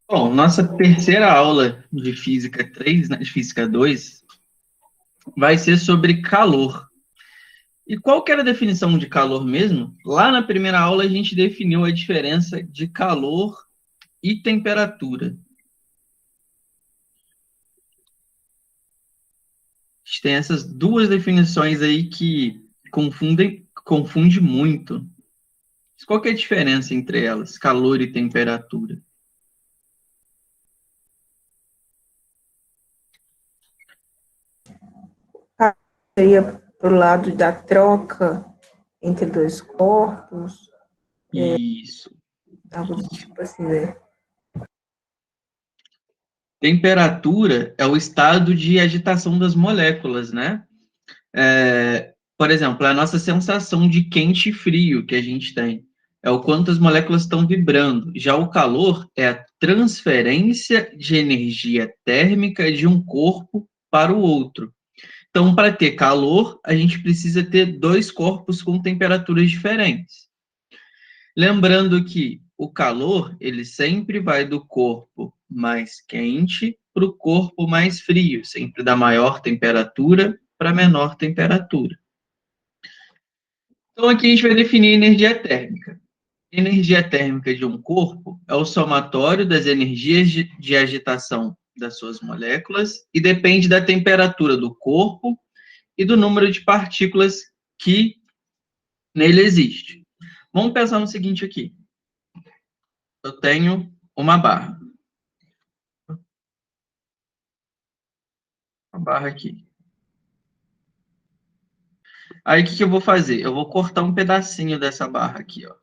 Bom, nossa terceira aula de Física 3, né, de Física 2, vai ser sobre calor. E qual que era a definição de calor mesmo? Lá na primeira aula a gente definiu a diferença de calor e temperatura. A gente tem essas duas definições aí que confunde muito. Qual que é a diferença entre elas, calor e temperatura? Seria para o lado da troca entre dois corpos, Isso. algo do tipo assim, né? Temperatura é o estado de agitação das moléculas, né? Por exemplo, é a nossa sensação de quente e frio que a gente tem. É o quanto as moléculas estão vibrando. Já o calor é a transferência de energia térmica de um corpo para o outro. Então, para ter calor, a gente precisa ter dois corpos com temperaturas diferentes. Lembrando que o calor, ele sempre vai do corpo mais quente para o corpo mais frio, sempre da maior temperatura para a menor temperatura. Então, aqui a gente vai definir energia térmica. Energia térmica de um corpo é o somatório das energias de agitação das suas moléculas e depende da temperatura do corpo e do número de partículas que nele existe. Vamos pensar no seguinte aqui. Eu tenho uma barra. Uma barra aqui. Aí, o que eu vou fazer? Eu vou cortar um pedacinho dessa barra aqui, ó.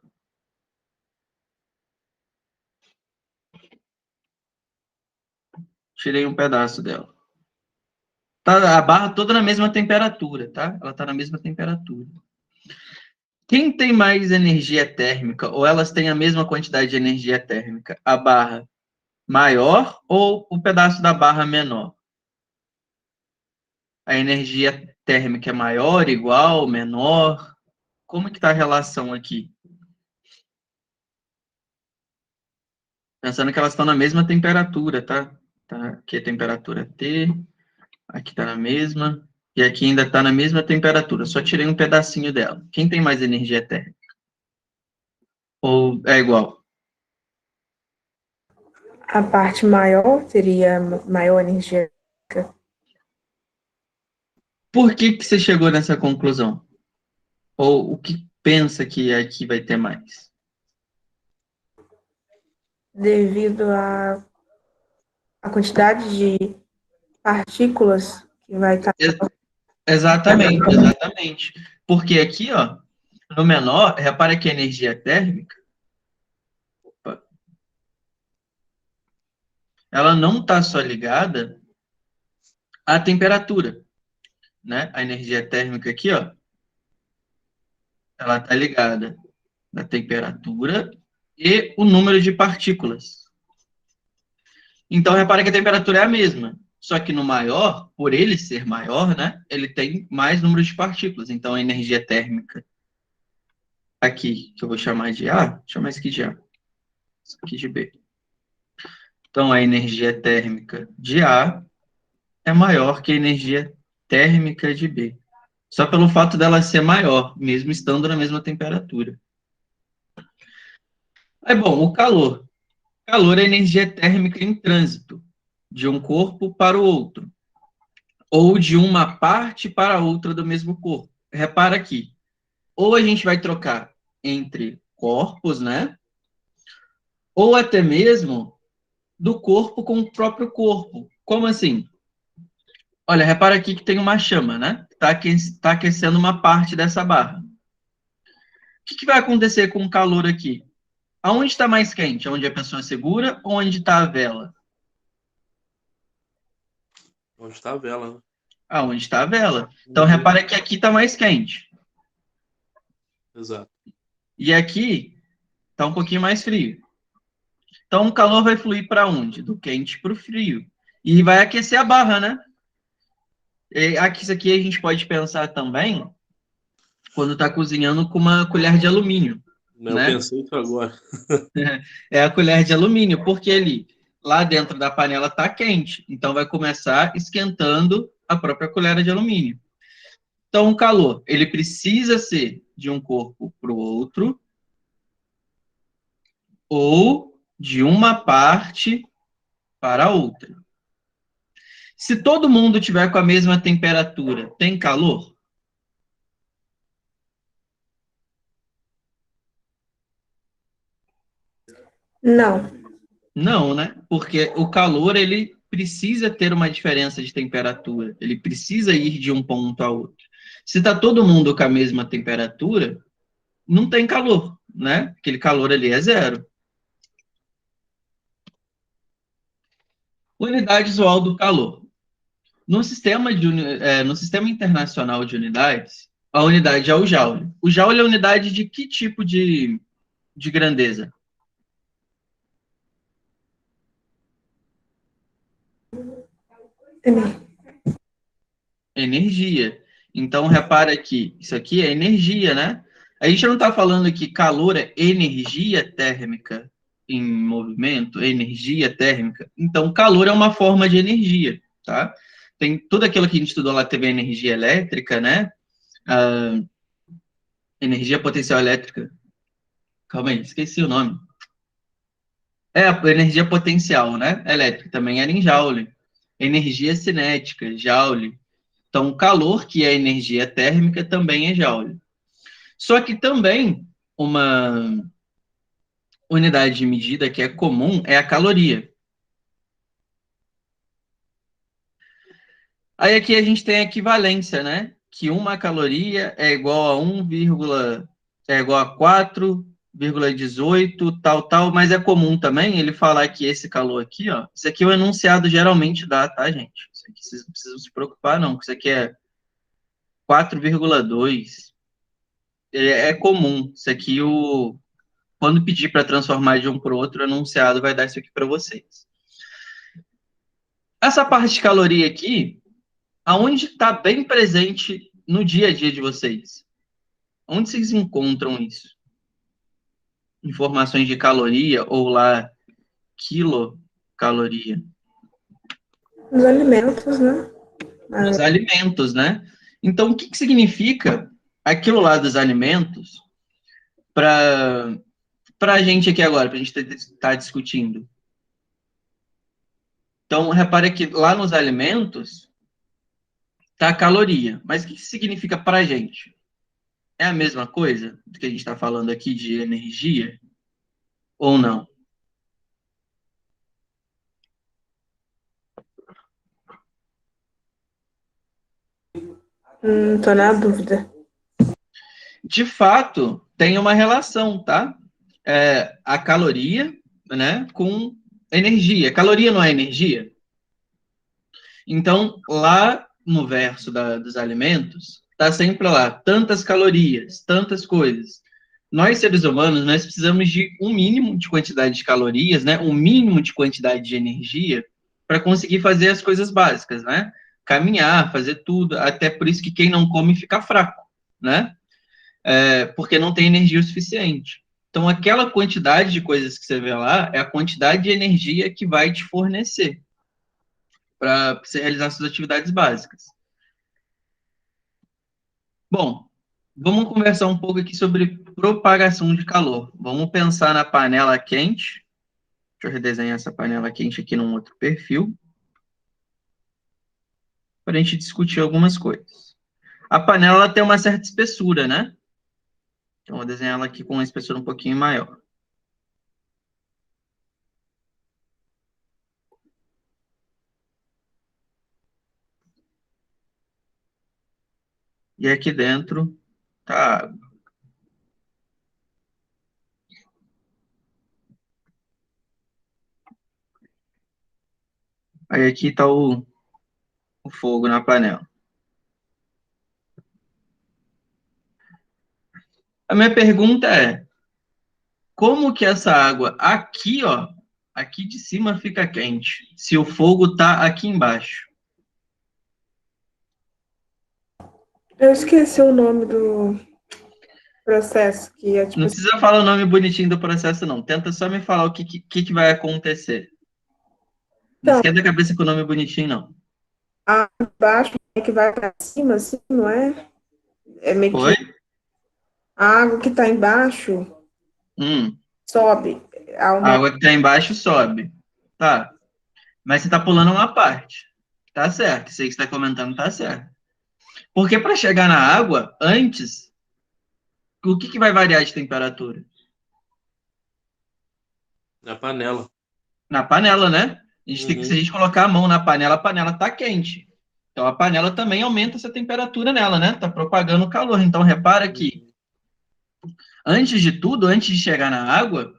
Tirei um pedaço dela. Tá a barra toda na mesma temperatura, tá? Ela tá na mesma temperatura. Quem tem mais energia térmica, ou elas têm a mesma quantidade de energia térmica? A barra maior ou o pedaço da barra menor? A energia térmica é maior, igual, menor? Como que está a relação aqui? Pensando que elas estão na mesma temperatura, tá? Aqui a temperatura T, aqui está na mesma, e aqui ainda está na mesma temperatura, só tirei um pedacinho dela. Quem tem mais energia térmica? Ou é igual? A parte maior teria maior energia. Por que que você chegou nessa conclusão? Ou o que pensa que aqui vai ter mais? Devido à quantidade de partículas que vai estar. Exatamente, exatamente. Porque aqui, ó, no menor, repara que a energia térmica, opa, ela não está só ligada à temperatura, né? A energia térmica aqui, ó, ela está ligada à temperatura e o número de partículas. Então, repara que a temperatura é a mesma. Só que no maior, por ele ser maior, né, ele tem mais número de partículas. Então, a energia térmica aqui, que eu vou chamar de A, vou chamar isso aqui de A, isso aqui de B. Então, a energia térmica de A é maior que a energia térmica de B. Só pelo fato dela ser maior, mesmo estando na mesma temperatura. Aí, bom, o calor. Calor é energia térmica em trânsito, de um corpo para o outro, ou de uma parte para a outra do mesmo corpo. Repara aqui, ou a gente vai trocar entre corpos, né? Ou até mesmo do corpo com o próprio corpo. Como assim? Olha, repara aqui que tem uma chama, né? Tá aquecendo uma parte dessa barra. O que vai acontecer com o calor aqui? Aonde está mais quente? Onde a pessoa segura ou onde está a vela? Onde está a vela, né? Aonde está a vela. Então, repara que aqui está mais quente. Exato. E aqui está um pouquinho mais frio. Então, o calor vai fluir para onde? Do quente para o frio. E vai aquecer a barra, né? E aqui, isso aqui a gente pode pensar também quando está cozinhando com uma colher de alumínio. Eu né? pensei isso agora. É a colher de alumínio, porque ali, lá dentro da panela está quente, então vai começar esquentando a própria colher de alumínio. Então, o calor, ele precisa ser de um corpo para o outro, ou de uma parte para a outra. Se todo mundo tiver com a mesma temperatura, tem calor? Não. Não, né? Porque o calor, ele precisa ter uma diferença de temperatura. Ele precisa ir de um ponto a outro. Se está todo mundo com a mesma temperatura, não tem calor, né? Aquele calor ali é zero. Unidade usual do calor. No sistema internacional de unidades, a unidade é o joule. O joule é a unidade de que tipo de grandeza? Energia. Então, repara que isso aqui é energia, né? A gente não está falando que calor é energia térmica em movimento, energia térmica. Então, calor é uma forma de energia, tá? Tem tudo aquilo que a gente estudou lá, teve a energia elétrica, né? A energia potencial elétrica. Calma aí, esqueci o nome. É, a energia potencial, né? Elétrica também era em joule. Energia cinética, joule. Então, o calor, que é energia térmica, também é joule. Só que também uma unidade de medida que é comum é a caloria. Aí aqui a gente tem a equivalência, né? Que uma caloria é igual a 4,18, tal, mas é comum também ele falar que esse calor aqui, ó, isso aqui o enunciado geralmente dá, tá, gente? Isso aqui vocês não precisam se preocupar, não, que isso aqui é 4,2. É comum. Isso aqui, quando pedir para transformar de um para o outro, o enunciado vai dar isso aqui para vocês. Essa parte de caloria aqui, aonde está bem presente no dia a dia de vocês? Onde vocês encontram isso? Informações de caloria ou lá quilocaloria? Os alimentos, né? Nos alimentos, né? Então, o que significa aquilo lá dos alimentos para a gente aqui agora, para a gente estar discutindo? Então, repare que lá nos alimentos tá a caloria. Mas o que significa para a gente? É a mesma coisa do que a gente está falando aqui de energia? Ou não? Tô na dúvida. De fato, tem uma relação, tá? A caloria, né, com energia. Caloria não é energia? Então, lá no verso dos alimentos, está sempre lá, tantas calorias, tantas coisas. Nós, seres humanos, nós precisamos de um mínimo de quantidade de calorias, né? Um mínimo de quantidade de energia para conseguir fazer as coisas básicas, né? Caminhar, fazer tudo. Até por isso que quem não come fica fraco, né? Porque não tem energia o suficiente. Então, aquela quantidade de coisas que você vê lá é a quantidade de energia que vai te fornecer para você realizar suas atividades básicas. Bom, vamos conversar um pouco aqui sobre propagação de calor. Vamos pensar na panela quente. Deixa eu redesenhar essa panela quente aqui num outro perfil, para a gente discutir algumas coisas. A panela tem uma certa espessura, né? Então, vou desenhar ela aqui com uma espessura um pouquinho maior. E aqui dentro tá a água. Aí aqui está o fogo na panela. A minha pergunta é, como que essa água aqui, ó, aqui de cima fica quente, se o fogo está aqui embaixo? Eu esqueci o nome do. processo que é tipo Não assim, precisa falar o nome bonitinho do processo, não. Tenta só me falar o que vai acontecer. Não então, esquenta a cabeça com o nome bonitinho, não. a baixo é que vai para cima, assim, não é? É meio Oi? que a água que está embaixo Hum. sobe, A aumenta. água que tá embaixo sobe. Tá. Mas você tá pulando uma parte. Tá certo. Isso aí que você tá comentando tá certo. Porque para chegar na água, antes, o que vai variar de temperatura? Na panela. Na panela, né? Se a Uhum. gente colocar a panela tá quente. Então a panela também aumenta essa temperatura nela, né? Tá propagando o calor. Então repara que, Uhum. antes de tudo, antes de chegar na água,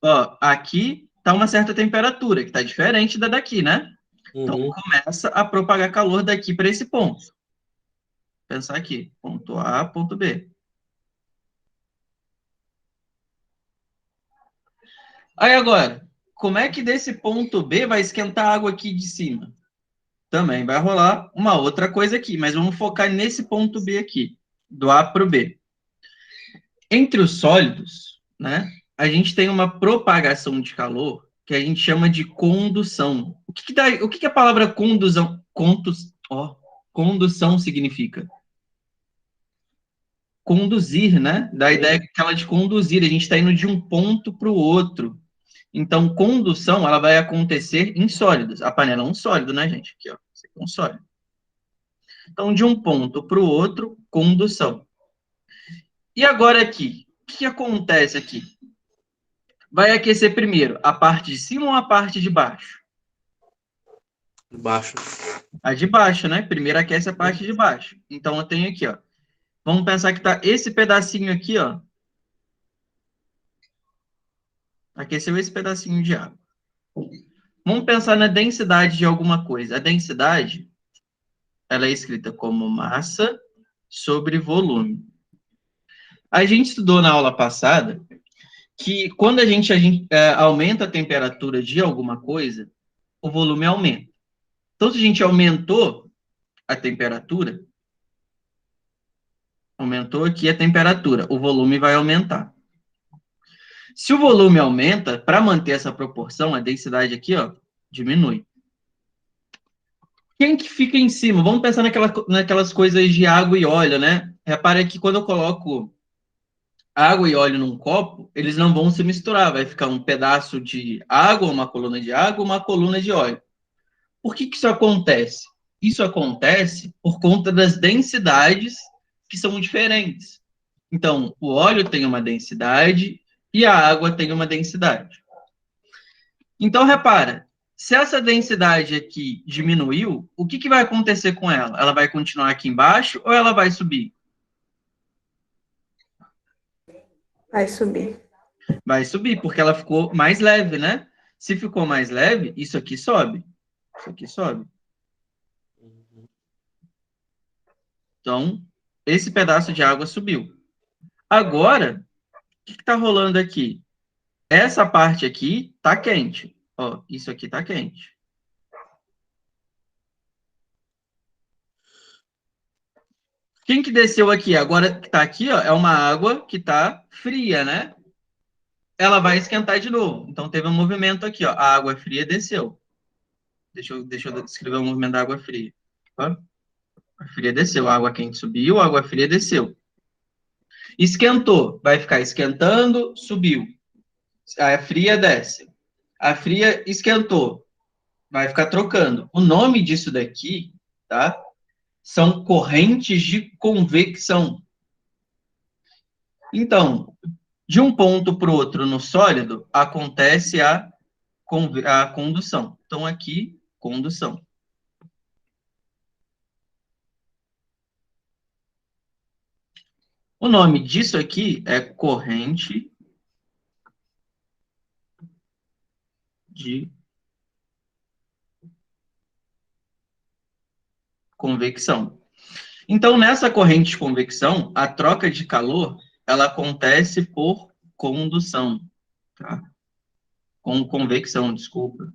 ó, aqui tá uma certa temperatura, que tá diferente da daqui, né? Então Uhum. começa a propagar calor daqui para esse ponto. Pensar aqui, ponto A, ponto B. Aí agora, como é que desse ponto B vai esquentar a água aqui de cima? Também vai rolar uma outra coisa aqui, mas vamos focar nesse ponto B aqui, do A para o B. Entre os sólidos, né, a gente tem uma propagação de calor que a gente chama de condução. O que a palavra condução significa? Conduzir, né? Da ideia aquela de conduzir, a gente está indo de um ponto para o outro. Então, condução, ela vai acontecer em sólidos. A panela é um sólido, né, gente? Aqui, ó. Isso aqui é um sólido. Então, de um ponto para o outro, condução. E agora aqui, o que acontece aqui? Vai aquecer primeiro a parte de cima ou a parte de baixo? Baixo. A de baixo, né? Primeiro aquece a parte de baixo. Então, eu tenho aqui, ó. Vamos pensar que tá esse pedacinho aqui, ó. Aqueceu esse pedacinho de água. Vamos pensar na densidade de alguma coisa. A densidade, ela é escrita como massa sobre volume. A gente estudou na aula passada que quando a gente aumenta a temperatura de alguma coisa, o volume aumenta. Então, se a gente a temperatura, aumentou aqui a temperatura, o volume vai aumentar. Se o volume aumenta, para manter essa proporção, a densidade aqui, ó, diminui. Quem que fica em cima? Vamos pensar naquelas coisas de água e óleo, né? Repara que quando eu coloco água e óleo num copo, eles não vão se misturar. Vai ficar um pedaço de água, uma coluna de água, uma coluna de óleo. Por que isso acontece? Isso acontece por conta das densidades que são diferentes. Então, o óleo tem uma densidade e a água tem uma densidade. Então, repara, se essa densidade aqui diminuiu, o que vai acontecer com ela? Ela vai continuar aqui embaixo ou ela vai subir? Vai subir. Vai subir, porque ela ficou mais leve, né? Se ficou mais leve, isso aqui sobe. Isso aqui sobe. Uhum. Então, esse pedaço de água subiu. Agora, o que está rolando aqui? Essa parte aqui está quente. Ó, isso aqui está quente. Quem que desceu aqui? Agora que está aqui, ó, é uma água que está fria, né? Ela vai esquentar de novo. Então teve um movimento aqui, ó. A água fria desceu. Deixa eu descrever o movimento da água fria. Ó, a fria desceu, a água quente subiu, a água fria desceu. Esquentou, vai ficar esquentando, subiu. A fria desce. A fria esquentou, vai ficar trocando. O nome disso daqui, tá? São correntes de convecção. Então, de um ponto para o outro no sólido, acontece a condução. Então, aqui, condução. O nome disso aqui é corrente de convecção. Então, nessa corrente de convecção, a troca de calor, ela acontece por condução, tá? Com convecção, desculpa.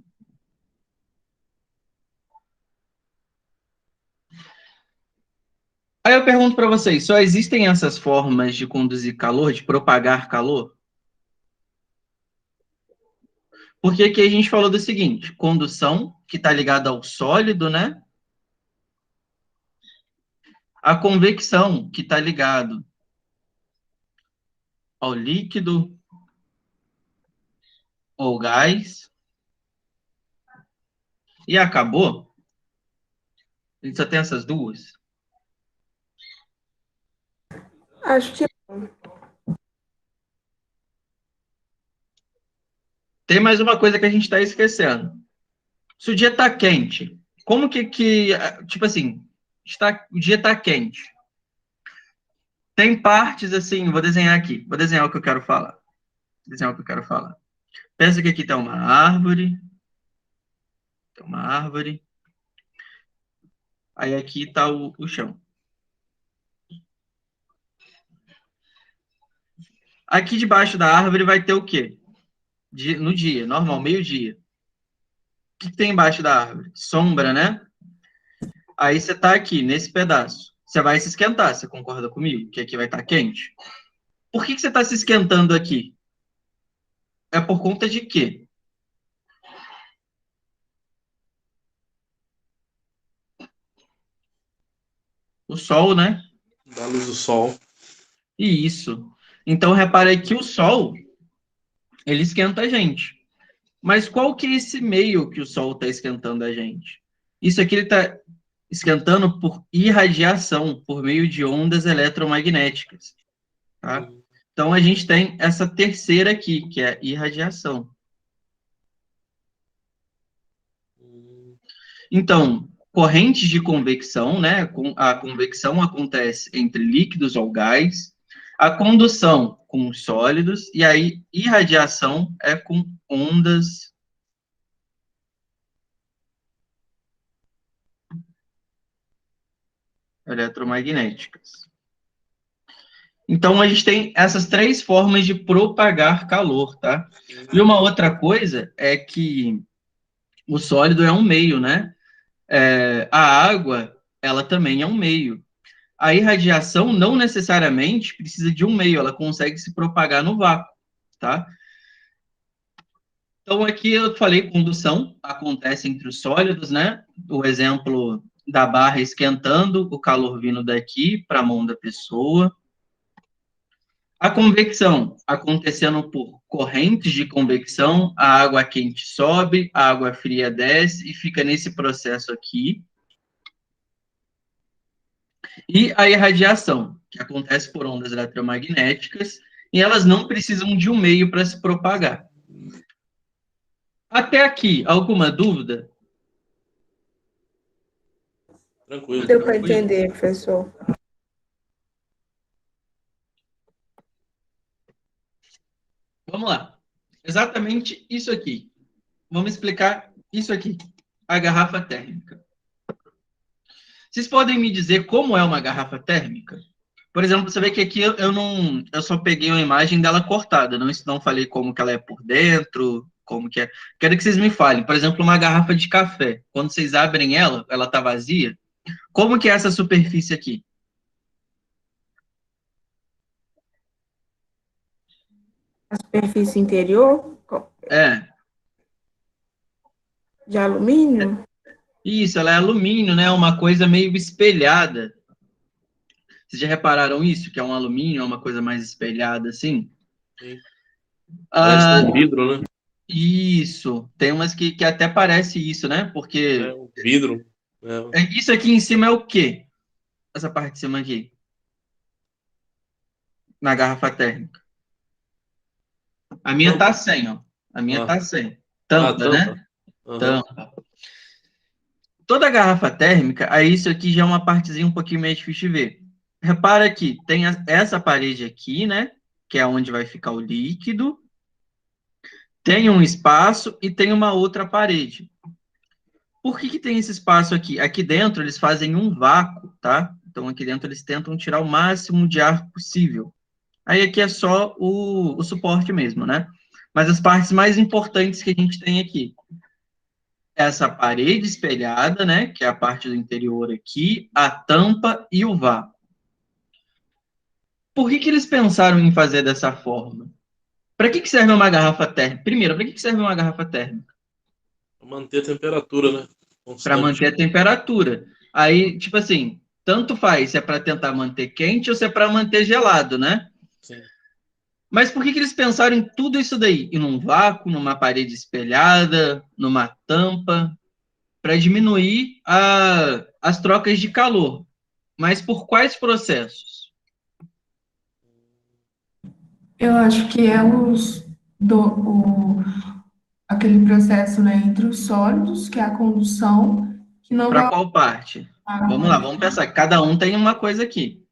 Aí eu pergunto para vocês, só existem essas formas de conduzir calor, de propagar calor? Porque aqui a gente falou do seguinte, condução, que está ligada ao sólido, né? A convecção, que está ligado ao líquido ou gás. E acabou? A gente só tem essas duas? Acho que Tem mais uma coisa que a gente está esquecendo. Se o dia está quente, como tipo assim, o dia está quente. Tem partes assim, vou desenhar aqui, vou desenhar o que eu quero falar. Pensa que aqui tem uma árvore. Aí aqui está o chão. Aqui debaixo da árvore vai ter o quê? No dia, normal, meio-dia. O que tem embaixo da árvore? Sombra, né? Aí você está aqui, nesse pedaço. Você vai se esquentar, você concorda comigo? Que aqui vai estar quente? Por que você está se esquentando aqui? É por conta de quê? O sol, né? Da luz do sol. Isso. Então, repare que o sol, ele esquenta a gente. Mas qual que é esse meio que o sol está esquentando a gente? Isso aqui ele está esquentando por irradiação, por meio de ondas eletromagnéticas. Tá? Então, a gente tem essa terceira aqui, que é a irradiação. Então, correntes de convecção, né? A convecção acontece entre líquidos ou gás, a condução com sólidos, e aí irradiação é com ondas eletromagnéticas. Então, a gente tem essas três formas de propagar calor, tá? E uma outra coisa é que o sólido é um meio, né? A água, ela também é um meio. A irradiação não necessariamente precisa de um meio, ela consegue se propagar no vácuo, tá? Então, aqui eu falei condução, acontece entre os sólidos, né? O exemplo da barra esquentando, o calor vindo daqui para a mão da pessoa. A convecção, acontecendo por correntes de convecção, a água quente sobe, a água fria desce e fica nesse processo aqui. E a irradiação, que acontece por ondas eletromagnéticas, e elas não precisam de um meio para se propagar. Até aqui, alguma dúvida? Tranquilo. deu para entender, professor. Vamos lá. Exatamente isso aqui. Vamos explicar isso aqui. A garrafa térmica. Vocês podem me dizer como é uma garrafa térmica? Por exemplo, você vê que aqui eu só peguei uma imagem dela cortada, não falei como que ela é por dentro, como que é. Quero que vocês me falem. Por exemplo, uma garrafa de café. Quando vocês abrem ela está vazia. Como que é essa superfície aqui? A superfície interior de alumínio? Isso, ela é alumínio, né? Uma coisa meio espelhada. Vocês já repararam isso? Que é um alumínio, é uma coisa mais espelhada, assim? Sim. Parece um vidro, né? Isso. Tem umas que até parece isso, né? Porque... Um vidro. Isso aqui em cima é o quê? Essa parte de cima aqui. Na garrafa térmica. A minha tá sem, ó. A minha tá sem. Tampa, né? Tampa. Toda garrafa térmica, aí isso aqui já é uma partezinha um pouquinho mais difícil de ver. Repara que tem essa parede aqui, né? Que é onde vai ficar o líquido. Tem um espaço e tem uma outra parede. Por que tem esse espaço aqui? Aqui dentro eles fazem um vácuo, tá? Então aqui dentro eles tentam tirar o máximo de ar possível. Aí aqui é só o suporte mesmo, né? Mas as partes mais importantes que a gente tem aqui. Essa parede espelhada, né? Que é a parte do interior aqui, a tampa e o vácuo. Por que eles pensaram em fazer dessa forma? Para que serve uma garrafa térmica? Primeiro, para que serve uma garrafa térmica? Pra manter a temperatura, né? Para Constante. manter a temperatura. Aí, tipo assim, tanto faz se é para tentar manter quente ou se é para manter gelado, né? Sim. Mas por que eles pensaram em tudo isso daí? Em um vácuo, numa parede espelhada, numa tampa, para diminuir as trocas de calor. Mas por quais processos? Eu acho que é aquele processo, né, entre os sólidos, que é a condução, que não Para vai qual parte? Vamos lá, ocorrer. vamos pensar. Cada um tem uma coisa aqui.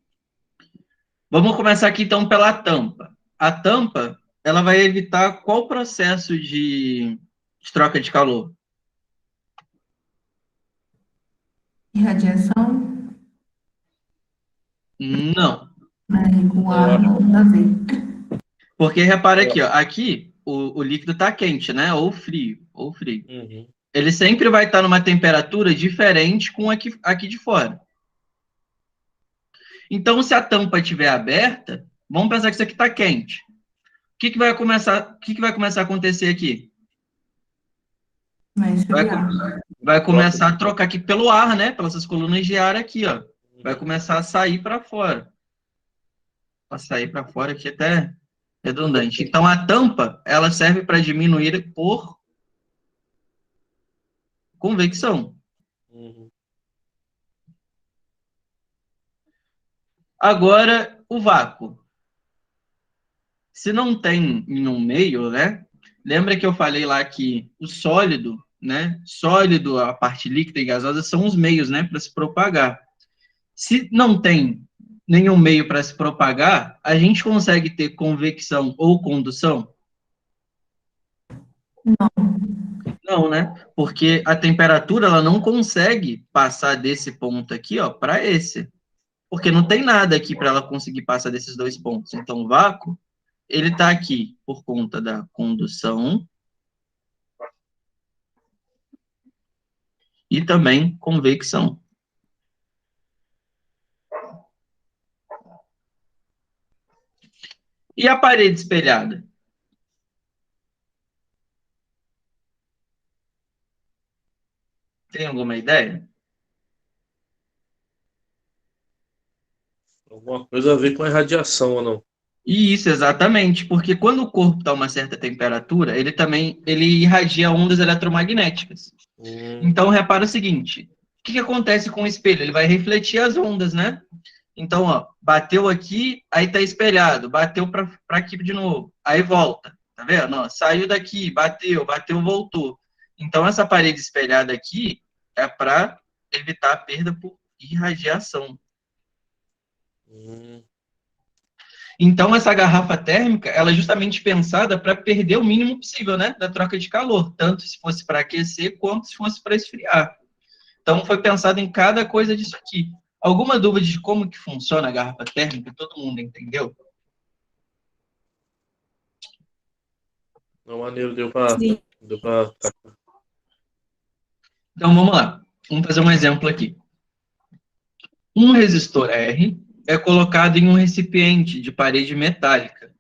Vamos começar aqui então pela tampa. A tampa, ela vai evitar qual processo de troca de calor? Irradiação, Não. né, com Eu ar acho. não dá a ver. Porque repara Eu aqui, ó, acho. aqui o líquido está quente, né? Ou frio, ou frio. Uhum. Ele sempre vai estar numa temperatura diferente com aqui de fora. Então, se a tampa estiver aberta, vamos pensar que isso aqui está quente. O que vai começar a acontecer aqui? Vai Vai, esfriar. vai Troca. começar a trocar aqui pelo ar, né? Pelas essas colunas de ar aqui, ó. Vai Uhum. começar a sair para fora. Para sair para fora aqui até redundante. Então, a tampa, ela serve para diminuir por convecção. Uhum. Agora, o vácuo. Se não tem em um meio, né? Lembra que eu falei lá que o sólido, né? Sólido, a parte líquida e gasosa são os meios, né? Para se propagar. Se não tem nenhum meio para se propagar, a gente consegue ter convecção ou condução? Não, né? Porque a temperatura ela não consegue passar desse ponto aqui, ó, para esse. Porque não tem nada aqui para ela conseguir passar desses dois pontos. Então, o vácuo, ele está aqui por conta da condução e também convecção. E a parede espelhada? Tem alguma ideia? Alguma coisa a ver com a irradiação ou não? Isso, exatamente, porque quando o corpo está a uma certa temperatura, ele irradia ondas eletromagnéticas. Hum. Então, repara o seguinte, o que acontece com o espelho? Ele vai refletir as ondas, né? Então, ó, bateu aqui, aí tá espelhado, bateu para aqui de novo, aí volta, tá vendo? Ó, saiu daqui, bateu, voltou. Então, essa parede espelhada aqui é para evitar a perda por irradiação. Hum. Então, essa garrafa térmica, ela é justamente pensada para perder o mínimo possível, né, da troca de calor, tanto se fosse para aquecer, quanto se fosse para esfriar. Então, foi pensado em cada coisa disso aqui. Alguma dúvida de como que funciona a garrafa térmica? Todo mundo entendeu? Não, maneiro, deu pra. Sim. Deu pra. Então, vamos lá. Vamos fazer um exemplo aqui. Um resistor R é colocado em um recipiente de parede metálica,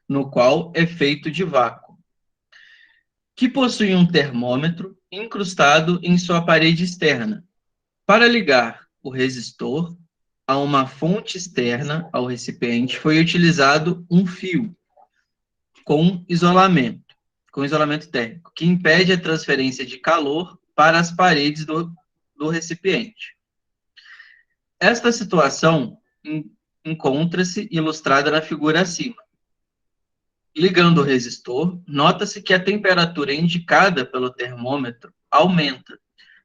no qual é feito de vácuo, que possui um termômetro incrustado em sua parede externa. Para ligar o resistor a uma fonte externa ao recipiente, foi utilizado um fio com isolamento térmico, que impede a transferência de calor para as paredes do recipiente. Esta situação encontra-se ilustrada na figura acima. Ligando o resistor, nota-se que a temperatura indicada pelo termômetro aumenta,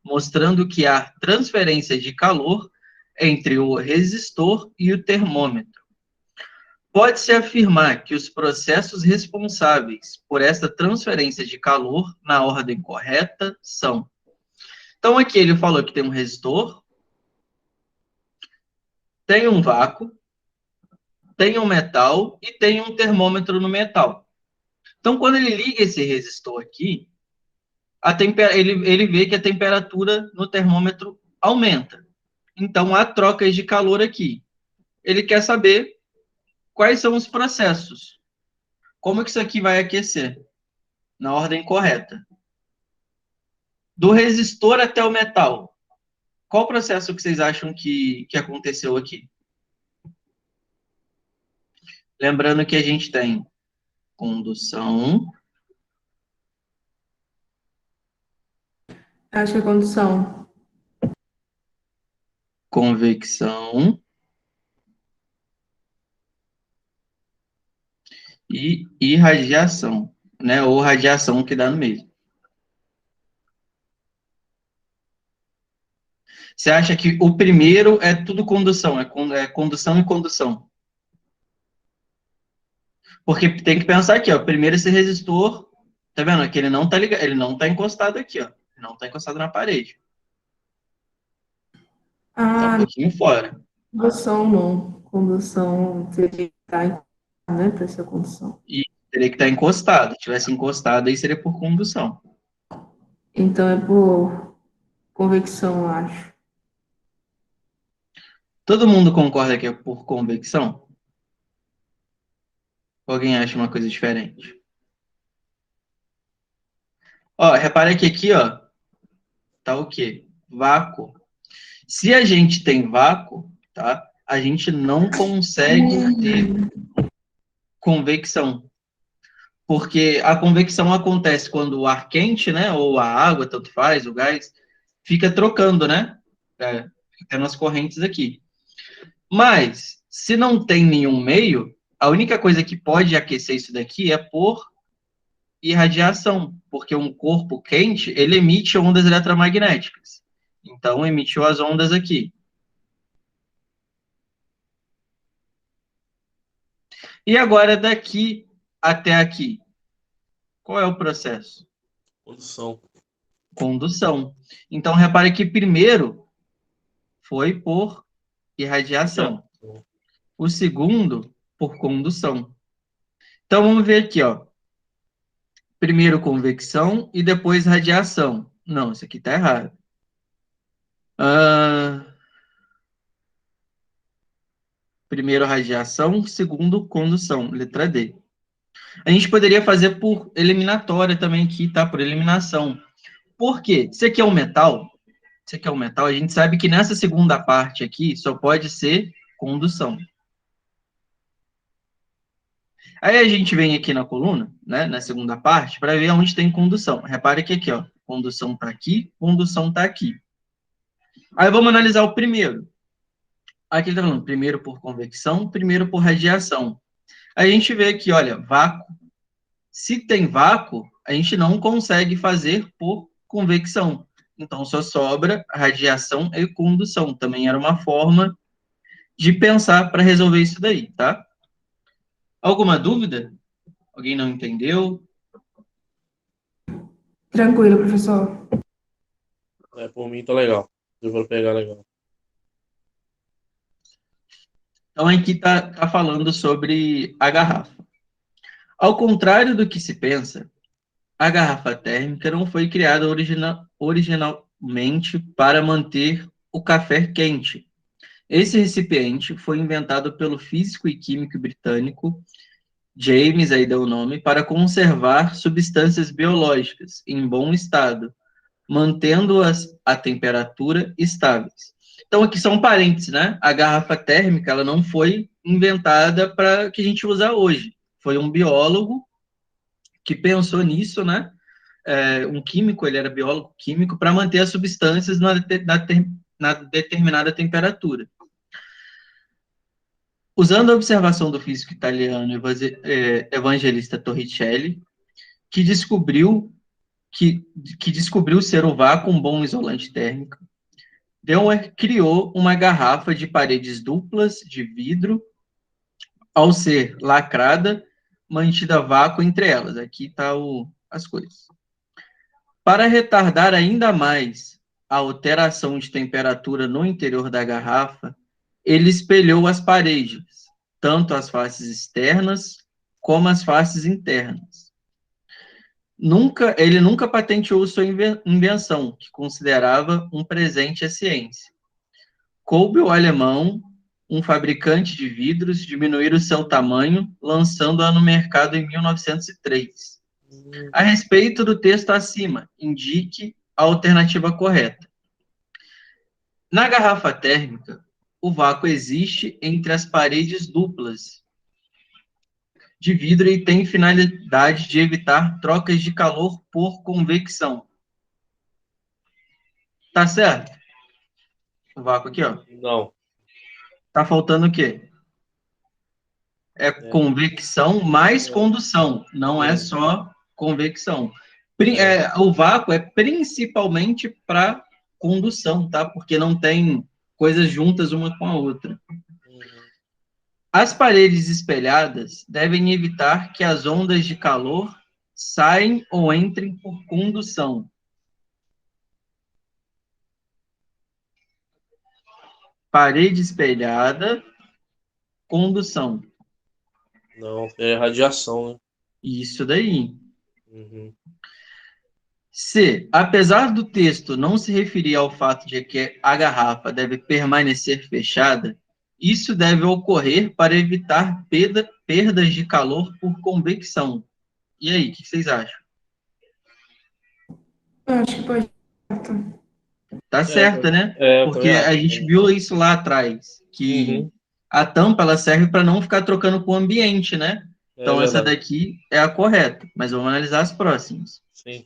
mostrando que há transferência de calor entre o resistor e o termômetro. Pode-se afirmar que os processos responsáveis por esta transferência de calor na ordem correta são. Então, aqui ele falou que tem um resistor, tem um vácuo, tem um metal e tem um termômetro no metal. Então, quando ele liga esse resistor aqui, ele vê que a temperatura no termômetro aumenta. Então, há trocas de calor aqui. Ele quer saber quais são os processos? Como que isso aqui vai aquecer? Na ordem correta. Do resistor até o metal. Qual o processo que vocês acham que aconteceu aqui? Lembrando que a gente tem condução. Acho que é condução. Convecção. E irradiação, né? Ou radiação que dá no meio. Você acha que o primeiro é tudo condução, é condução e condução? Porque tem que pensar aqui, ó. Primeiro esse resistor, tá vendo? Que ele não tá ligado, ele não tá encostado aqui, ó. Ele não tá encostado na parede. Tá um pouquinho fora. Condução não. Condução teria que estar, né, para ser condução. E teria que estar encostado. Se tivesse encostado, aí seria por condução. Então é por convecção, eu acho. Todo mundo concorda que é por convecção? Ou alguém acha uma coisa diferente? Ó, repara que aqui, ó, tá o quê? Vácuo. Se a gente tem vácuo, tá? A gente não consegue ter convecção. Porque a convecção acontece quando o ar quente, né, ou a água, tanto faz, o gás, fica trocando, né? Fica tendo as correntes aqui. Mas, se não tem nenhum meio, a única coisa que pode aquecer isso daqui é por irradiação, porque um corpo quente, ele emite ondas eletromagnéticas. Então, emitiu as ondas aqui. E agora, daqui até aqui, qual é o processo? Condução. Condução. Então, repare que primeiro foi por irradiação. O segundo, por condução. Então, vamos ver aqui, ó. Primeiro convecção e depois radiação. Não, isso aqui está errado. Primeiro radiação, segundo condução, letra D. A gente poderia fazer por eliminatória também aqui, tá? Por eliminação. Por quê? Isso aqui é um metal. Isso aqui é um metal. A gente sabe que nessa segunda parte aqui só pode ser condução. Aí a gente vem aqui na coluna, né, na segunda parte, para ver onde tem condução. Repare que aqui, ó, condução está aqui, condução está aqui. Aí vamos analisar o primeiro. Aqui ele está falando primeiro por convecção, primeiro por radiação. Aí a gente vê aqui, olha, vácuo. Se tem vácuo, a gente não consegue fazer por convecção. Então, só sobra radiação e condução. Também era uma forma de pensar para resolver isso daí, tá? Alguma dúvida? Alguém não entendeu? Tranquilo, professor. Por mim tá legal. Eu vou pegar legal. Então, aqui está falando sobre a garrafa. Ao contrário do que se pensa, a garrafa térmica não foi criada originalmente para manter o café quente. Esse recipiente foi inventado pelo físico e químico britânico James, aí deu o nome, para conservar substâncias biológicas em bom estado, mantendo-as a temperatura estáveis. Então, aqui são parênteses, né? A garrafa térmica, ela não foi inventada para que a gente usa hoje. Foi um biólogo que pensou nisso, né? Um químico, ele era biólogo químico, para manter as substâncias na determinada temperatura. Usando a observação do físico italiano Evangelista Torricelli, que descobriu ser o vácuo um bom isolante térmico, Dewar criou uma garrafa de paredes duplas de vidro, ao ser lacrada, mantida vácuo entre elas. Aqui está as coisas. Para retardar ainda mais a alteração de temperatura no interior da garrafa, ele espelhou as paredes, tanto as faces externas como as faces internas. Ele nunca patenteou sua invenção, que considerava um presente à ciência. Coube ao alemão um fabricante de vidros, diminuir o seu tamanho, lançando-a no mercado em 1903. A respeito do texto acima, indique a alternativa correta. Na garrafa térmica, o vácuo existe entre as paredes duplas de vidro e tem finalidade de evitar trocas de calor por convecção. Tá certo? O vácuo aqui, ó. Não. Tá faltando o quê? É convecção mais condução, não é só convecção. O vácuo é principalmente para condução, tá? Porque não tem coisas juntas uma com a outra. As paredes espelhadas devem evitar que as ondas de calor saem ou entrem por condução. Parede espelhada, condução. Não, é radiação, né? Isso daí. Uhum. Se, apesar do texto não se referir ao fato de que a garrafa deve permanecer fechada, isso deve ocorrer para evitar perdas de calor por convecção. E aí, o que vocês acham? Eu acho que pode. Tá certo, né? Eu Porque também acho. a gente viu isso lá atrás, que a tampa ela serve para não ficar trocando com o ambiente, né? Então essa daqui é a correta, mas vamos analisar as próximas. Sim.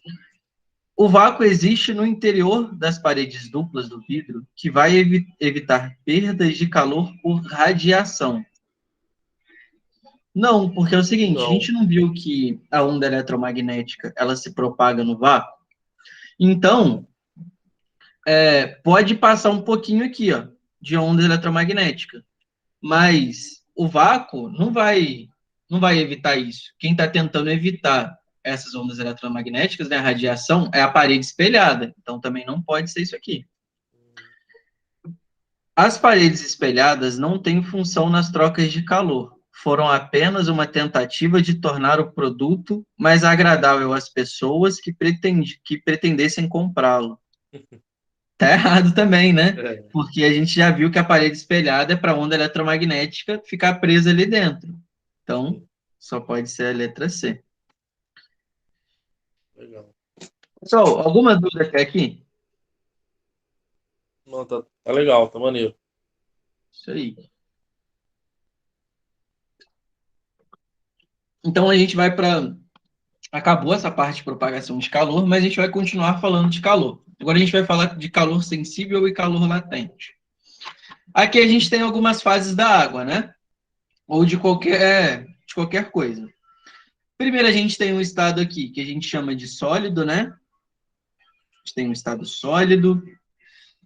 O vácuo existe no interior das paredes duplas do vidro, que vai evitar perdas de calor por radiação. Não, porque é o seguinte, a gente não viu que a onda eletromagnética ela se propaga no vácuo? Então, pode passar um pouquinho aqui, ó, de onda eletromagnética. Mas o vácuo não vai evitar isso. Quem está tentando evitar essas ondas eletromagnéticas, né, a radiação, é a parede espelhada. Então, também não pode ser isso aqui. As paredes espelhadas não têm função nas trocas de calor. Foram apenas uma tentativa de tornar o produto mais agradável às pessoas que pretendessem comprá-lo. Tá errado também, né? Porque a gente já viu que a parede espelhada é para a onda eletromagnética ficar presa ali dentro. Então, só pode ser a letra C. Legal. Pessoal, alguma dúvida até aqui? Não, tá legal, tá maneiro. Isso aí. Então, a gente vai para... Acabou essa parte de propagação de calor, mas a gente vai continuar falando de calor. Agora a gente vai falar de calor sensível e calor latente. Aqui a gente tem algumas fases da água, né? Ou de qualquer coisa. Primeiro a gente tem um estado aqui que a gente chama de sólido, né? A gente tem um estado sólido.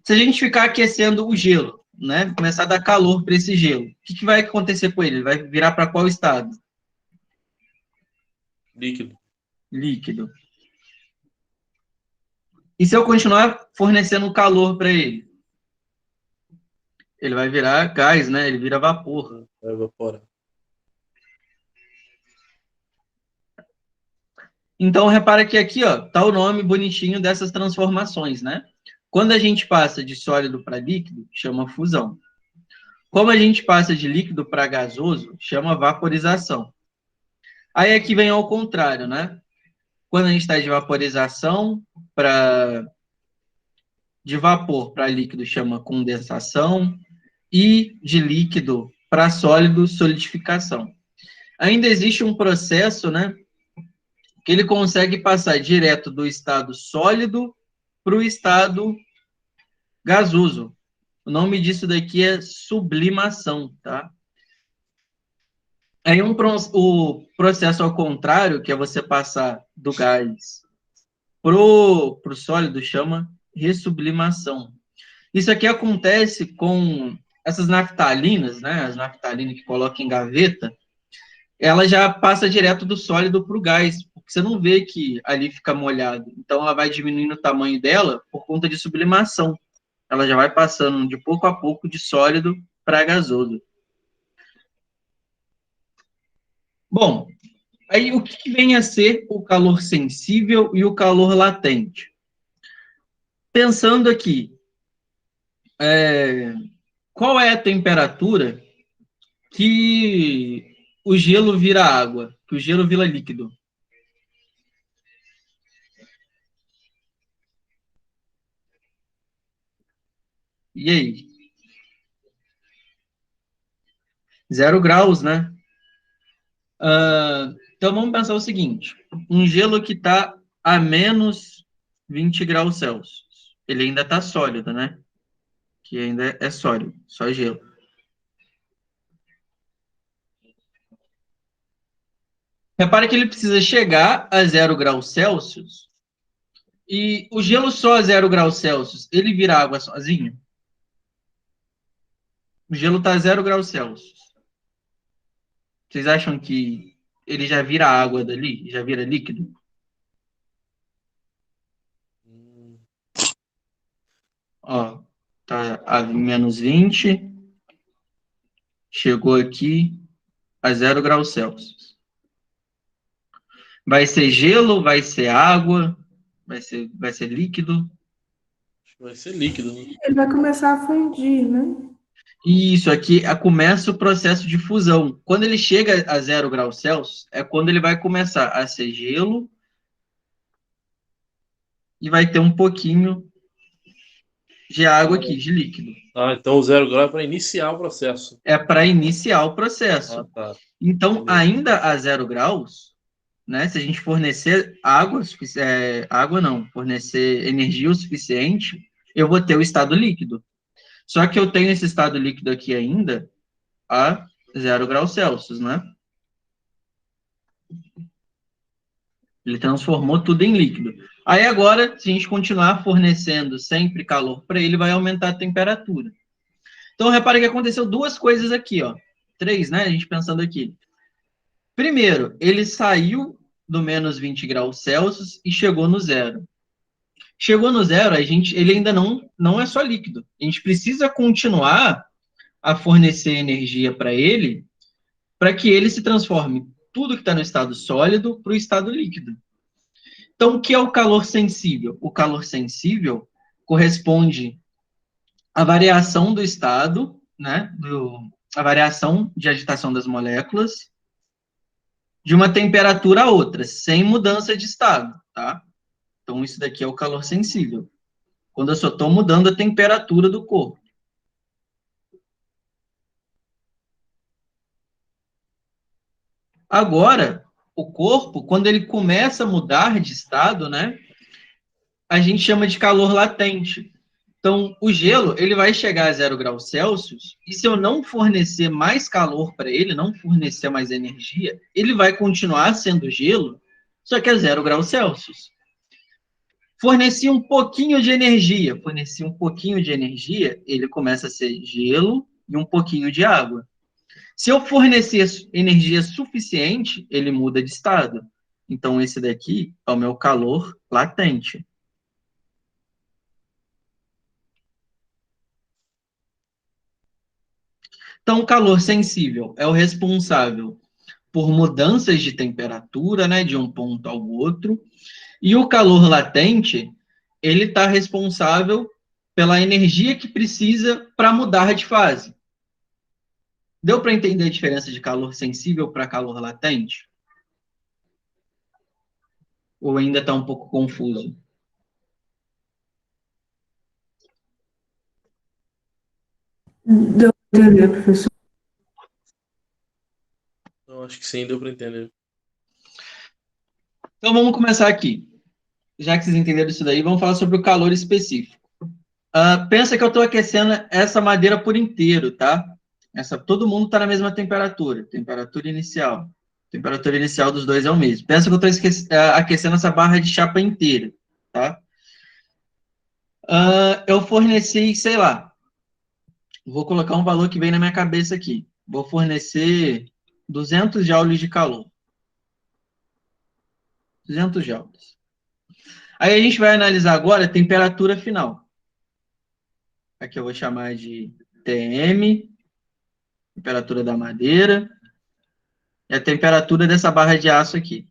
Se a gente ficar aquecendo o gelo, né? Começar a dar calor para esse gelo, o que vai acontecer com ele? Ele vai virar para qual estado? Líquido. Líquido. E se eu continuar fornecendo calor para ele? Ele vai virar gás, né? Ele vira vapor. Vai evaporar. Então, repara que aqui, ó, tá o nome bonitinho dessas transformações, né? Quando a gente passa de sólido para líquido, chama fusão. Como a gente passa de líquido para gasoso, chama vaporização. Aí aqui vem ao contrário, né? Quando a gente está de vaporização de vapor para líquido, chama condensação. E de líquido para sólido, solidificação. Ainda existe um processo, né? Que ele consegue passar direto do estado sólido para o estado gasoso. O nome disso daqui é sublimação, tá? Aí o processo ao contrário, que é você passar do gás pro sólido, chama ressublimação. Isso aqui acontece com essas naftalinas, né? As naftalinas que colocam em gaveta, ela já passa direto do sólido para o gás, porque você não vê que ali fica molhado. Então, ela vai diminuindo o tamanho dela por conta de sublimação. Ela já vai passando de pouco a pouco de sólido para gasoso. Bom, aí o que vem a ser o calor sensível e o calor latente? Pensando aqui, qual é a temperatura que o gelo vira água, que o gelo vira líquido? E aí? 0 graus, né? Então vamos pensar o seguinte: um gelo que está a menos 20 graus Celsius, ele ainda está sólido, né? Que ainda é sólido, só gelo. Repara que ele precisa chegar a 0 graus Celsius e o gelo só a 0 graus Celsius, ele vira água sozinho? O gelo está a 0 graus Celsius. Vocês acham que ele já vira água dali? Já vira líquido? Ó, tá a menos 20, chegou aqui a 0 graus Celsius. Vai ser gelo, vai ser água, vai ser líquido? Acho que vai ser líquido, né? Ele vai começar a fundir, né? Isso aqui começa o processo de fusão. Quando ele chega a 0 graus Celsius, é quando ele vai começar a ser gelo e vai ter um pouquinho de água aqui, de líquido. Ah, então o 0 grau é para iniciar o processo. É para iniciar o processo. Ah, tá. Então, Beleza. ainda a 0 graus, né, se a gente fornecer água, água não, fornecer energia o suficiente, eu vou ter o estado líquido. Só que eu tenho esse estado líquido aqui ainda a 0 graus Celsius, né? Ele transformou tudo em líquido. Aí agora, se a gente continuar fornecendo sempre calor para ele, vai aumentar a temperatura. Então, repare que aconteceu duas coisas aqui, ó. Três, né? A gente pensando aqui. Primeiro, ele saiu do menos 20 graus Celsius e chegou no zero. Chegou no zero, ele ainda não é só líquido. A gente precisa continuar a fornecer energia para ele, para que ele se transforme tudo que está no estado sólido para o estado líquido. Então, o que é o calor sensível? O calor sensível corresponde à variação do estado, né, a variação de agitação das moléculas de uma temperatura a outra, sem mudança de estado, tá? Então, isso daqui é o calor sensível. Quando eu só estou mudando a temperatura do corpo. Agora, o corpo, quando ele começa a mudar de estado, né, a gente chama de calor latente. Então, o gelo, ele vai chegar a 0 graus Celsius, e se eu não fornecer mais calor para ele, não fornecer mais energia, ele vai continuar sendo gelo, só que a 0 graus Celsius. Forneci um pouquinho de energia, ele começa a ser gelo e um pouquinho de água. Se eu fornecer energia suficiente, ele muda de estado. Então, esse daqui é o meu calor latente. Então, o calor sensível é o responsável por mudanças de temperatura, né, de um ponto ao outro. E o calor latente, ele está responsável pela energia que precisa para mudar de fase. Deu para entender a diferença de calor sensível para calor latente? Ou ainda está um pouco confuso? Deu pra entender, professor. Eu acho que sim, deu para entender. Então vamos começar aqui. Já que vocês entenderam isso daí, vamos falar sobre o calor específico. Pensa que eu estou aquecendo essa madeira por inteiro, tá? Todo mundo está na mesma temperatura, temperatura inicial. Temperatura inicial dos dois é o mesmo. Pensa que eu estou aquecendo essa barra de chapa inteira, tá? Eu forneci, sei lá, vou colocar um valor que vem na minha cabeça aqui. Vou fornecer 200 joules de calor. 200 joules. Aí a gente vai analisar agora a temperatura final. Aqui eu vou chamar de TM, temperatura da madeira, e a temperatura dessa barra de aço aqui.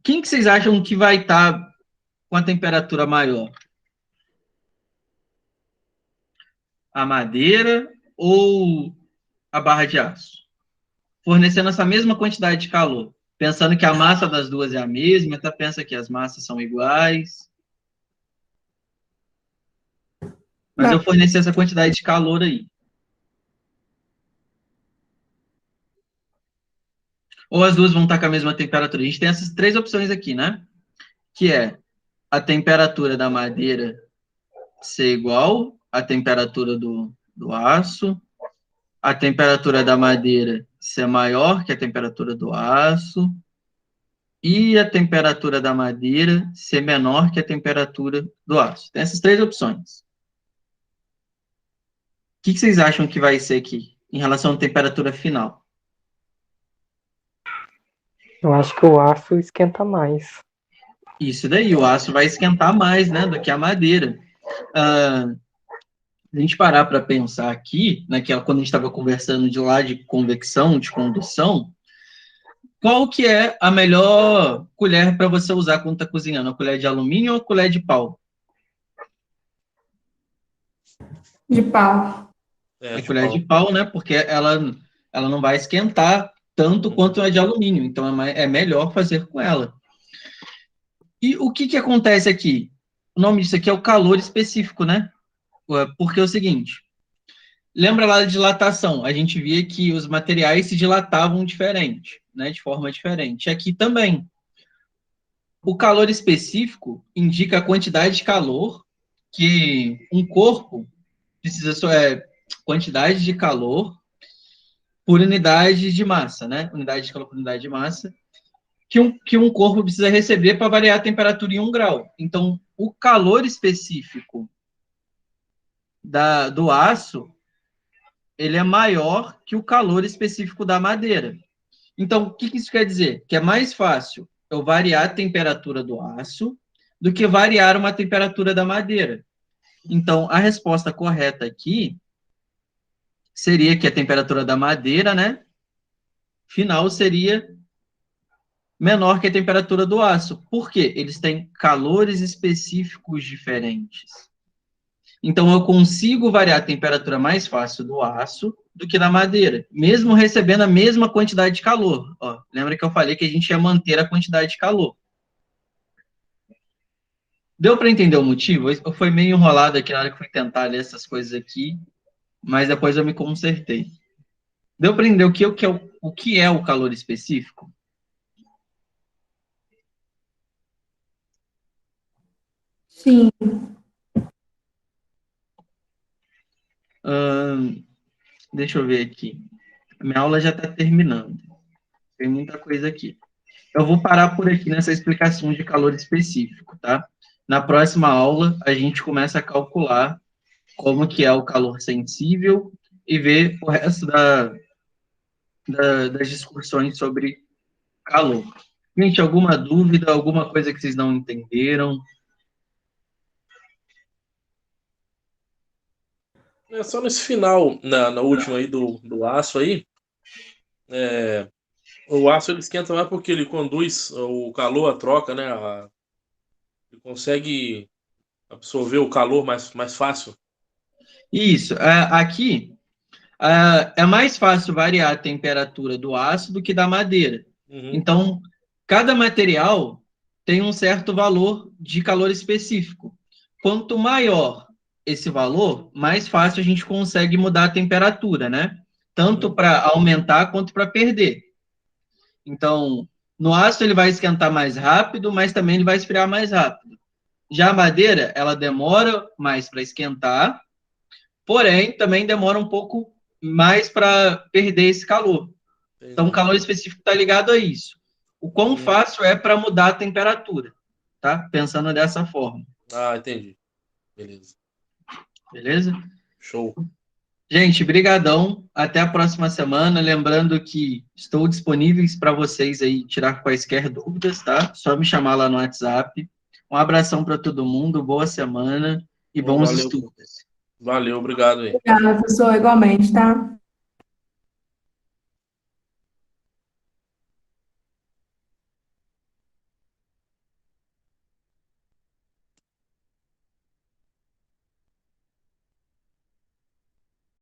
Quem que vocês acham que vai estar com a temperatura maior? a madeira ou a barra de aço? Fornecendo essa mesma quantidade de calor. Pensando que a massa das duas é a mesma, tá? Pensa que as massas são iguais. Mas eu forneci essa quantidade de calor aí. Ou as duas vão estar com a mesma temperatura. A gente tem essas três opções aqui, né? Que é a temperatura da madeira ser igual à temperatura do aço, a temperatura da madeira ser maior que a temperatura do aço e a temperatura da madeira ser menor que a temperatura do aço. Tem essas três opções. O que vocês acham que vai ser aqui em relação à temperatura final? Eu acho que o aço esquenta mais. Isso daí, o aço vai esquentar mais, né, do que a madeira. Se a gente parar para pensar aqui, quando a gente estava conversando de lá de convecção, de condução, qual que é a melhor colher para você usar quando está cozinhando? A colher de alumínio ou a colher de pau? De pau. A colher de pau, né? Porque ela não vai esquentar tanto quanto a de alumínio. Então, é melhor fazer com ela. E o que acontece aqui? O nome disso aqui é o calor específico, né? Porque é o seguinte, lembra lá da dilatação? A gente via que os materiais se dilatavam diferente, né? De forma diferente. Aqui também. O calor específico indica a quantidade de calor que um corpo precisa, quantidade de calor por unidade de massa, né? Unidade de calor por unidade de massa, que um corpo precisa receber para variar a temperatura em 1 grau. Então, o calor específico do aço, ele é maior que o calor específico da madeira. Então, o que isso quer dizer? Que é mais fácil eu variar a temperatura do aço do que variar uma temperatura da madeira. Então, a resposta correta aqui seria que a temperatura da madeira, né, final seria menor que a temperatura do aço. Por quê? Eles têm calores específicos diferentes. Então, eu consigo variar a temperatura mais fácil do aço do que da madeira, mesmo recebendo a mesma quantidade de calor. Ó, lembra que eu falei que a gente ia manter a quantidade de calor. Deu para entender o motivo? Eu fui meio enrolado aqui na hora que fui tentar ler essas coisas aqui, mas depois eu me consertei. Deu para entender o que é o calor específico? Sim. Deixa eu ver aqui. A minha aula já está terminando. Tem muita coisa aqui. Eu vou parar por aqui nessa explicação de calor específico, tá? Na próxima aula, a gente começa a calcular como que é o calor sensível e ver o resto das discussões sobre calor. Gente, alguma dúvida, alguma coisa que vocês não entenderam? É só nesse final, na última aí do aço aí, o aço ele esquenta mais porque ele conduz o calor, a troca, né? Ele consegue absorver o calor mais fácil. Isso. Aqui, é mais fácil variar a temperatura do aço do que da madeira. Uhum. Então, cada material tem um certo valor de calor específico. Quanto maior esse valor, mais fácil a gente consegue mudar a temperatura, né? Tanto para aumentar quanto para perder. Então, no aço ele vai esquentar mais rápido, mas também ele vai esfriar mais rápido. Já a madeira, ela demora mais para esquentar, porém também demora um pouco mais para perder esse calor. Então, o calor específico está ligado a isso. O quão fácil é para mudar a temperatura, tá? Pensando dessa forma. Ah, entendi. Beleza. Beleza? Show. Gente, brigadão. Até a próxima semana. Lembrando que estou disponível para vocês aí tirar quaisquer dúvidas, tá? Só me chamar lá no WhatsApp. Um abração para todo mundo. Boa semana e bons estudos. Valeu, obrigado aí. Obrigada, professor, igualmente, tá?